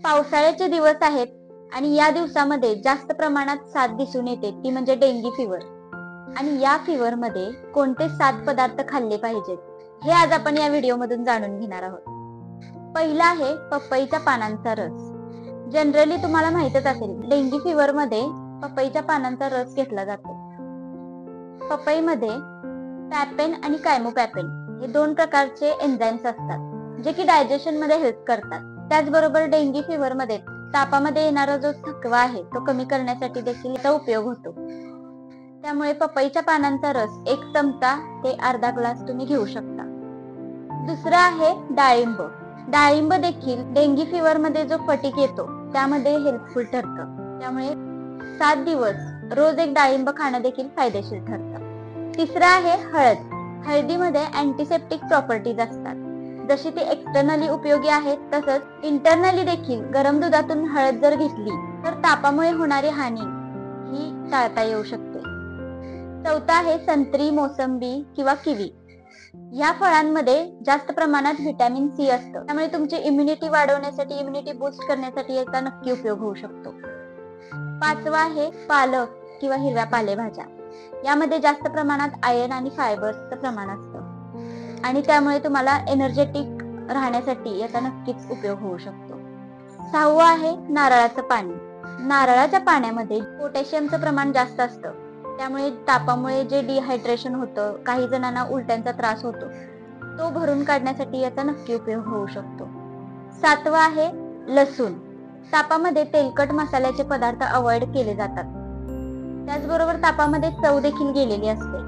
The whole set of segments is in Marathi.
पावसाळ्याचे दिवस आहेत आणि या दिवसामध्ये जास्त प्रमाणात साथ दिसून येते, ती म्हणजे डेंगी फिवर. आणि या फिवर मध्ये कोणते 7 पदार्थ खाल्ले पाहिजेत हे आज आपण या व्हिडिओ मधून जाणून घेणार आहोत. पहिला आहे पपईच्या पानांचा रस. जनरली तुम्हाला माहितच असेल, डेंगी फिवर मध्ये पपईच्या पानांचा रस घेतला जातो. पपईमध्ये पॅपेन आणि कायमोपॅपेन हे 2 प्रकारचे एन्झाईम्स असतात, जे की डायजेशन मध्ये हेल्प करतात. त्याचबरोबर डेंगी फिवर मध्ये तापामध्ये येणारा जो थकवा आहे तो कमी करण्यासाठी देखील याचा उपयोग होतो. त्यामुळे पपईच्या पानांचा रस 1 चमचा ते अर्धा ग्लास तुम्ही घेऊ शकता. दुसरा आहे डाळिंब. डाळिंब देखील डेंगी फिवर मध्ये जो फटीक येतो त्यामध्ये हेल्पफुल ठरतं. त्यामुळे 7 दिवस रोज 1 डाळिंब खाणं देखील फायदेशीर ठरतं. तिसरा आहे हळद. हळदीमध्ये अँटीसेप्टिक प्रॉपर्टीज असतात. जशी ती एक्सटर्नली उपयोगी आहेत, तसंच इंटरनली देखील गरम दुधातून हळद जर घेतली तर तापामुळे होणारी हानी ही टाळता येऊ शकते. चौथा आहे संत्री, मोसंबी किंवा किवी. या फळांमध्ये जास्त प्रमाणात व्हिटॅमिन सी असतं, त्यामुळे तुमची इम्युनिटी वाढवण्यासाठी, इम्युनिटी बूस्ट करण्यासाठी याचा नक्की उपयोग होऊ शकतो. पाचवा आहे पालक किंवा हिरव्या पालेभाज्या. यामध्ये जास्त प्रमाणात आयर्न आणि फायबर्सचं प्रमाण असतं आणि त्यामुळे तुम्हाला एनर्जेटिक राहण्यासाठी याचा नक्कीच उपयोग होऊ शकतो. सहावं आहे नारळाचं पाणी. नारळाच्या पाण्यामध्ये पोटॅशियमचं प्रमाण जास्त असतं, त्यामुळे तापामुळे जे डिहायड्रेशन होतं, काही जणांना उलट्यांचा त्रास होतो, तो भरून काढण्यासाठी याचा नक्की उपयोग होऊ शकतो. सातवा आहे लसूण. तापामध्ये तेलकट मसाल्याचे पदार्थ अवॉइड केले जातात. त्याचबरोबर तापामध्ये चव देखील गेलेली असते,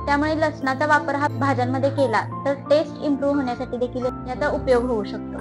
त्यामुळे लसणाचा वापर हा भाज्यांमध्ये केला तर टेस्ट इम्प्रूव्ह होण्यासाठी देखील याचा उपयोग होऊ शकतो.